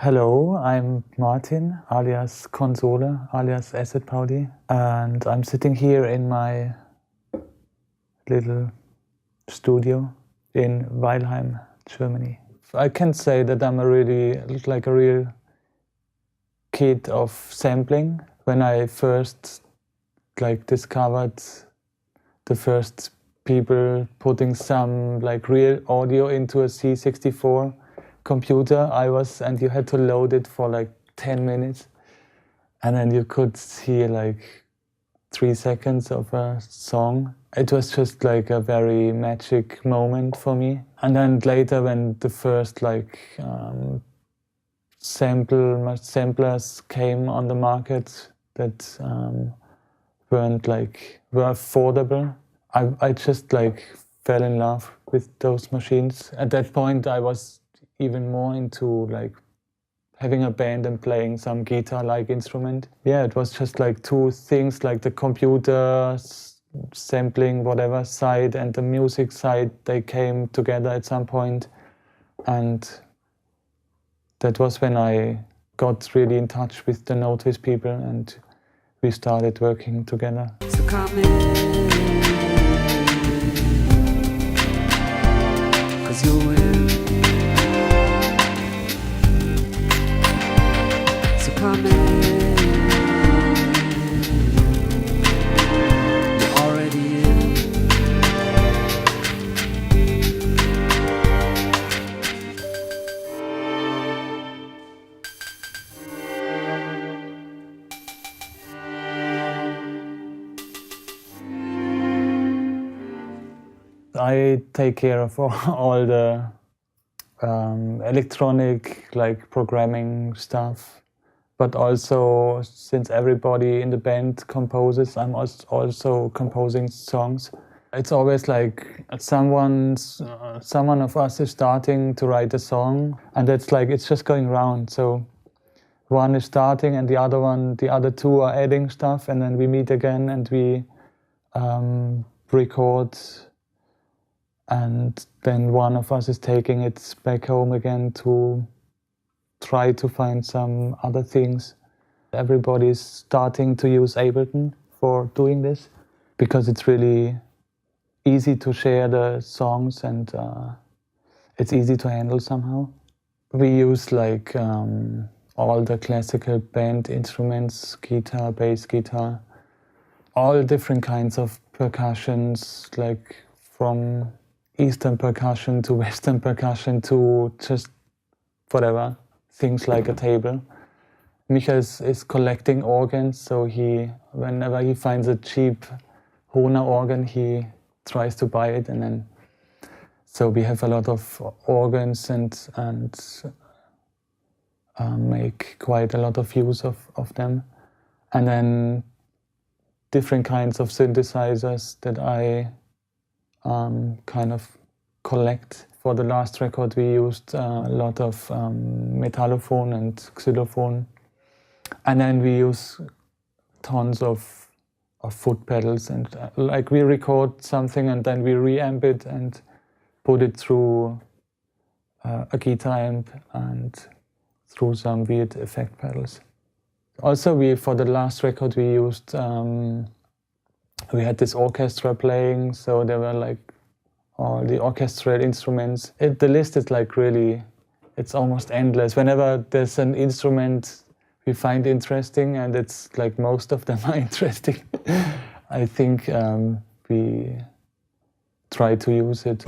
Hello, I'm Martin, alias Konsole, alias Acid Pauli, and I'm sitting here in my little studio in Weilheim, Germany. I can say that I'm a real kid of sampling. When I first discovered the first people putting some real audio into a C64 computer, and you had to load it for 10 minutes, and then you could hear 3 seconds of a song. It was just a very magic moment for me. And then later, when the first samplers came on the market that were affordable, I just fell in love with those machines. At that point, I was even more into having a band and playing some guitar-like instrument. Yeah, it was just two things, the computer sampling whatever side and the music side, they came together at some point. And that was when I got really in touch with the Notice people and we started working together. So come in, 'cause you'll win. So come in, you're already in. I take care of all the electronic programming stuff, but also since everybody in the band composes, I'm also composing songs. It's always someone of us is starting to write a song, and it's just going round. So one is starting and the other two are adding stuff, and then we meet again and we record. And then one of us is taking it back home again to try to find some other things. Everybody's starting to use Ableton for doing this because it's really easy to share the songs and it's easy to handle somehow. We use all the classical band instruments, guitar, bass guitar, all different kinds of percussions, from Eastern percussion to Western percussion to just whatever, things like a table. Michael is collecting organs, so whenever he finds a cheap Hohner organ, he tries to buy it, and then so we have a lot of organs and make quite a lot of use of them. And then different kinds of synthesizers that I kind of collect. For the last record we used a lot of metallophone and xylophone, and then we use tons of foot pedals, and we record something and then we reamp it and put it through a guitar amp and through some weird effect pedals. Also for the last record we used we had this orchestra playing, so there were all the orchestral instruments. The list is really, it's almost endless. Whenever there's an instrument we find interesting, and it's most of them are interesting, I think we try to use it.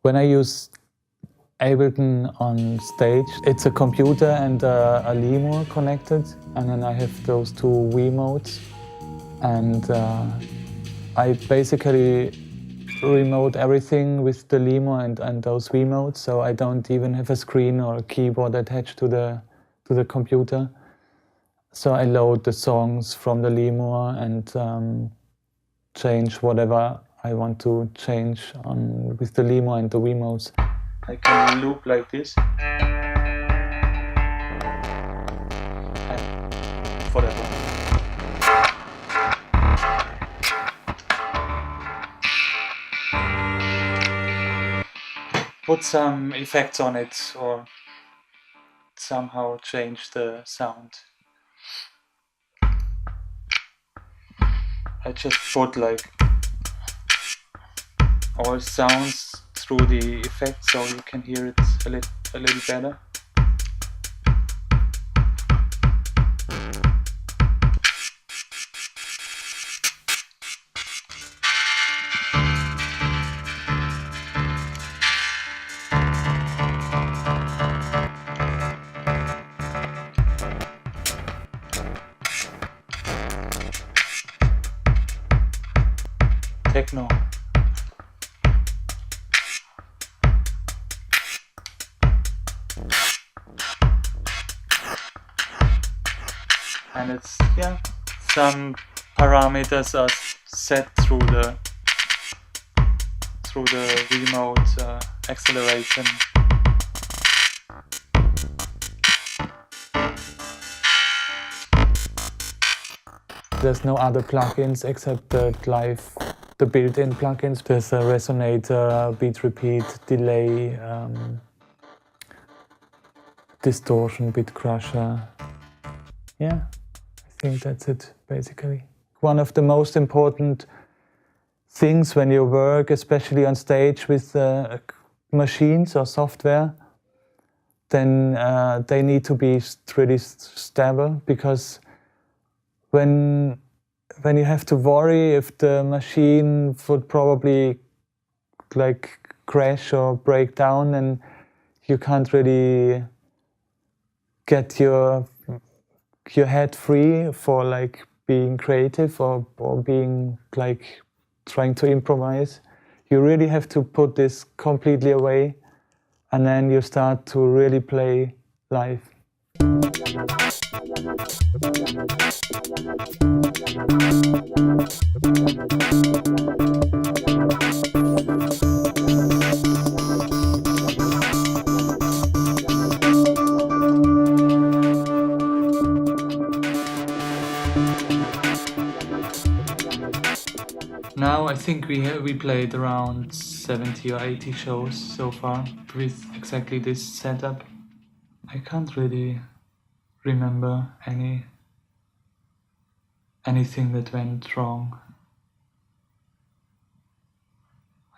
When I use Ableton on stage, it's a computer and a lemur connected, and then I have those two Wiimotes. and I basically remote everything with the limo and those Wiimotes, so I don't even have a screen or a keyboard attached to the computer. So I load the songs from the limo and change whatever I want to change with the limo and the Wiimotes. I can loop like this. And forever. Put some effects on it or somehow change the sound. I just put like all sounds through the effect so you can hear it a little better. Techno. And it's, some parameters are set through the remote acceleration. There's no other plugins except the built-in plugins. There's a resonator, beat repeat, delay, distortion, bit crusher. Yeah, I think that's it, basically. One of the most important things when you work, especially on stage with machines or software, then they need to be really stable, because when you have to worry if the machine would probably like crash or break down, and you can't really get your head free for like being creative or being like trying to improvise. You really have to put this completely away, and then you start to really play live. Now I think we played around 70 or 80 shows so far with exactly this setup. I can't really remember anything that went wrong.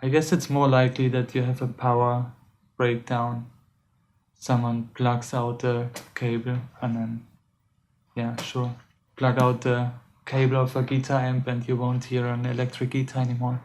I guess it's more likely that you have a power breakdown. Someone plugs out the cable and then, plug out the cable of a guitar amp and you won't hear an electric guitar anymore.